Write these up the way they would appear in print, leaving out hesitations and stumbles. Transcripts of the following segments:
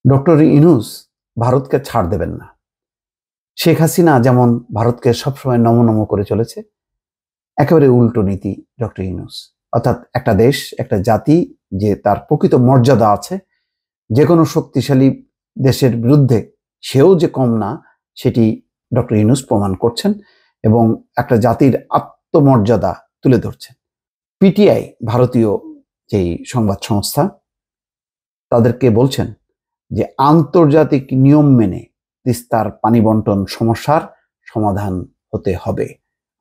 Doctor Yunus ভারতকে ছাড় দেবেন না। শেখ হাসিনা যেমন ভারতকে সবসময় নম করে চলেছে, একেবারে উল্টো নীতি ডক্টর ইউনূস। অর্থাৎ একটা দেশ, একটা জাতি যে তার প্রকৃত মর্যাদা আছে, যে কোনো শক্তিশালী দেশের বিরুদ্ধে সেও যে কম না, সেটি ডক্টর ইউনূস প্রমাণ করছেন এবং একটা জাতির আত্মমর্যাদা তুলে ধরছেন। পিটিআই, ভারতীয় যেই সংবাদ সংস্থা, তাদেরকে বলছেন যে আন্তর্জাতিক নিয়ম মেনে তিস্তার পানি বন্টন সমস্যার সমাধান হতে হবে।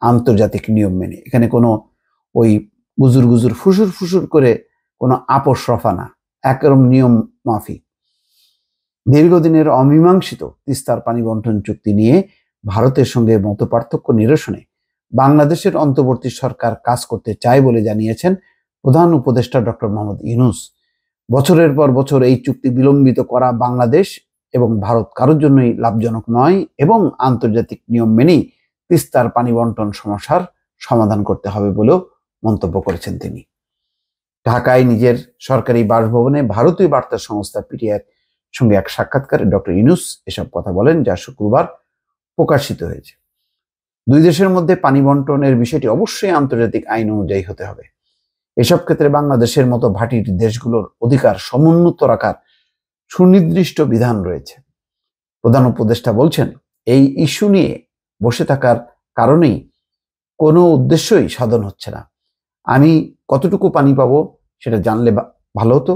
আন্তর্জাতিক নিয়ম মেনে, এখানে কোনো ওই গুজুর গুজুর ফুসুর ফুসুর করে কোনো আপোষ রফা না, একরকম নিয়ম মাফিক। দীর্ঘদিনের অমীমাংসিত তিস্তার পানি বন্টন চুক্তি নিয়ে ভারতের সঙ্গে মতপার্থক্য নিরসনে বাংলাদেশের অন্তর্বর্তী সরকার কাজ করতে চায় বলে জানিয়েছেন প্রধান উপদেষ্টা ডক্টর মোহাম্মদ ইউনূস। বছরের পর বছর এই চুক্তি বিলম্বিত করা বাংলাদেশ এবং ভারত কারোর জন্যই লাভজনক নয় এবং আন্তর্জাতিক নিয়ম মেনেই তিস্তার পানি বন্টন সমস্যার সমাধান করতে হবে বলেও মন্তব্য করেছেন তিনি। ঢাকায় নিজের সরকারি বাসভবনে ভারতীয় বার্তা সংস্থা পিটিআইয়ের সঙ্গে এক সাক্ষাৎকারে ডক্টর ইউনূস এসব কথা বলেন, যা শুক্রবার প্রকাশিত হয়েছে। দুই দেশের মধ্যে পানি বন্টনের বিষয়টি অবশ্যই আন্তর্জাতিক আইন অনুযায়ী হতে হবে। এসব ক্ষেত্রে বাংলাদেশের মতো ভাটির দেশগুলোর অধিকার সমুন্নত রাখার সুনির্দিষ্ট বিধান রয়েছে। প্রধান উপদেষ্টা বলছেন, এই ইস্যু নিয়ে বসে থাকার কারণেই কোনো উদ্দেশ্যই সাধন হচ্ছে না। আমি কতটুকু পানি পাবো সেটা জানলে ভালো হতো।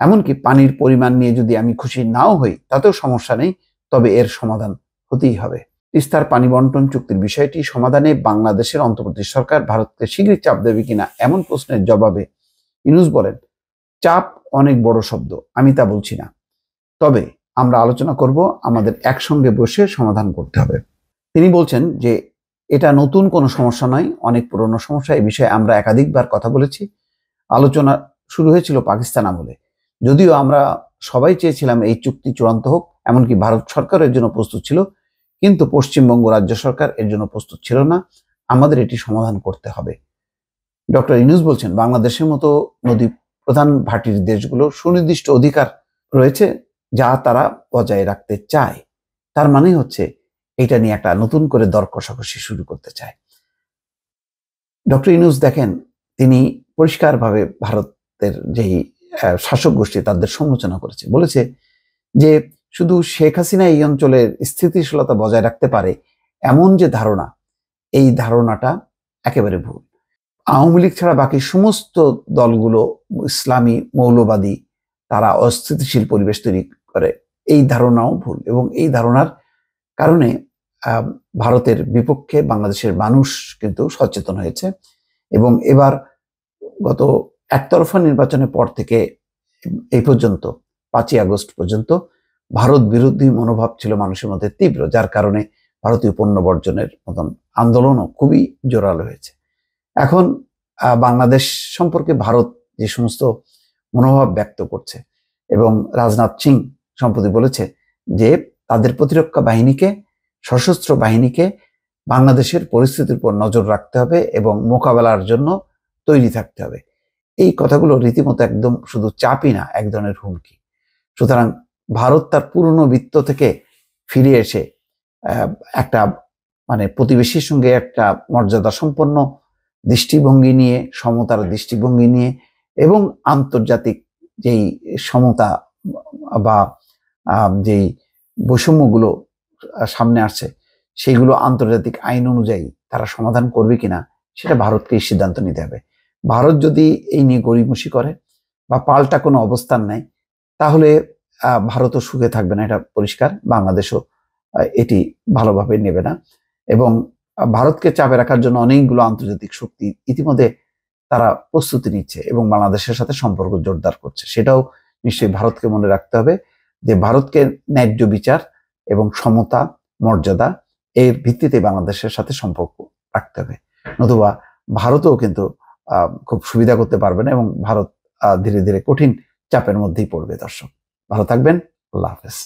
এমনকি পানির পরিমাণ নিয়ে যদি আমি খুশি নাও হই, তাতেও সমস্যা নেই, তবে এর সমাধান হতেই হবে। তিস্তার পানি বন্টন চুক্তির বিষয়টি সমাধানে বাংলাদেশের অন্তর্বর্তী সরকার ভারতকে শীঘ্রই চাপ দেবে কিনা এমন প্রশ্নের জবাবে ইউনূস বলেন, চাপ অনেক বড় শব্দ, আমি তা বলছি না, তবে আমরা আলোচনা করব, আমাদের একসঙ্গে বসে সমাধান করতে হবে। তিনি বলছেন যে এটা নতুন কোনো সমস্যা নয়, অনেক পুরনো সমস্যা। এই বিষয়ে আমরা একাধিকবার কথা বলেছি। আলোচনা শুরু হয়েছিল পাকিস্তান আমলে, যদিও আমরা সবাই চেয়েছিলাম এই চুক্তি চূড়ান্ত হোক, এমনকি ভারত সরকার এর জন্য প্রস্তুত ছিল, কিন্তু পশ্চিমবঙ্গ রাজ্য সরকার এর জন্য প্রস্তুত ছিল না। আমাদের এটি সমাধান করতে হবে। ডক্টর ইউনূস বলছেন, বাংলাদেশের মতো নদী প্রধান ভাটির দেশগুলোর সুনির্দিষ্ট অধিকার রয়েছে যা তারা বজায় রাখতে চায়। তার মানে হচ্ছে এটা নিয়ে একটা নতুন করে দর কষাকষি শুরু করতে চায়। ডক্টর ইউনূস দেখেন, তিনি পরিষ্কারভাবে ভারতের যেই শাসক গোষ্ঠী তাদের সমালোচনা করেছে, বলেছে যে শুধু শেখ হাসিনা এই অঞ্চলের স্থিতিশীলতা বজায় রাখতে পারে এমন যে ধারণা, এই ধারণাটা একেবারে ভুল। আওয়ামী লীগ ছাড়া বাকি সমস্ত দলগুলো ইসলামী মৌলবাদী, তারা অস্থিতিশীল পরিবেশ তৈরি করে, এই ধারণাও ভুল। এবং এই ধারণার কারণে ভারতের বিপক্ষে বাংলাদেশের মানুষ কিন্তু সচেতন হয়েছে এবং এবার গত একতরফা নির্বাচনের পর থেকে এই পর্যন্ত 5ই আগস্ট পর্যন্ত ভারত বিরোধী মনোভাব ছিল মানুষের মধ্যে তীব্র, যার কারণে ভারতীয় পণ্য বর্জনের মতন আন্দোলনও খুবই জোরালো হয়েছে। এখন বাংলাদেশ সম্পর্কে ভারত যে সমস্ত মনোভাব ব্যক্ত করছে, এবং রাজনাথ সিং সম্প্রতি বলেছে যে তাদের প্রতিরক্ষা বাহিনীকে, সশস্ত্র বাহিনীকে বাংলাদেশের পরিস্থিতির উপর নজর রাখতে হবে এবং মোকাবেলার জন্য তৈরি থাকতে হবে। এই কথাগুলো রীতিমতো একদম শুধু চাপই না, এক ধরনের হুমকি। সুতরাং ভারত তার পুরনো বৃত্ত থেকে ফিরে এসে একটা প্রতিবেশীর সঙ্গে একটা মর্যাদা সম্পন্ন দৃষ্টিভঙ্গি নিয়ে, সমতার দৃষ্টিভঙ্গি নিয়ে, এবং আন্তর্জাতিক যেই সমতা বা যেই বৈষম্যগুলো সামনে আসছে, সেইগুলো আন্তর্জাতিক আইন অনুযায়ী তারা সমাধান করবে কিনা সেটা ভারতকেই সিদ্ধান্ত নিতে হবে। ভারত যদি এই নিয়ে গড়িমসি করে বা পাল্টা কোনো অবস্থান নেয়, তাহলে ভারতও সুখে থাকবে না, এটা পরিষ্কার। বাংলাদেশও এটি ভালোভাবে নেবে না এবং ভারতকে চাপে রাখার জন্য অনেকগুলো আন্তর্জাতিক শক্তি ইতিমধ্যে তারা প্রস্তুতি নিচ্ছে এবং বাংলাদেশের সাথে সম্পর্ক জোরদার করছে। সেটাও নিশ্চয়ই ভারতকে মনে রাখতে হবে যে ভারতকে ন্যায্য বিচার এবং সমতা, মর্যাদা, এর ভিত্তিতে বাংলাদেশের সাথে সম্পর্ক রাখতে হবে, নতুবা ভারতও কিন্তু খুব সুবিধা করতে পারবে না এবং ভারত ধীরে ধীরে কঠিন চাপের মধ্যেই পড়বে। দর্শক, ভালো থাকবেন। আল্লাহ হাফেজ।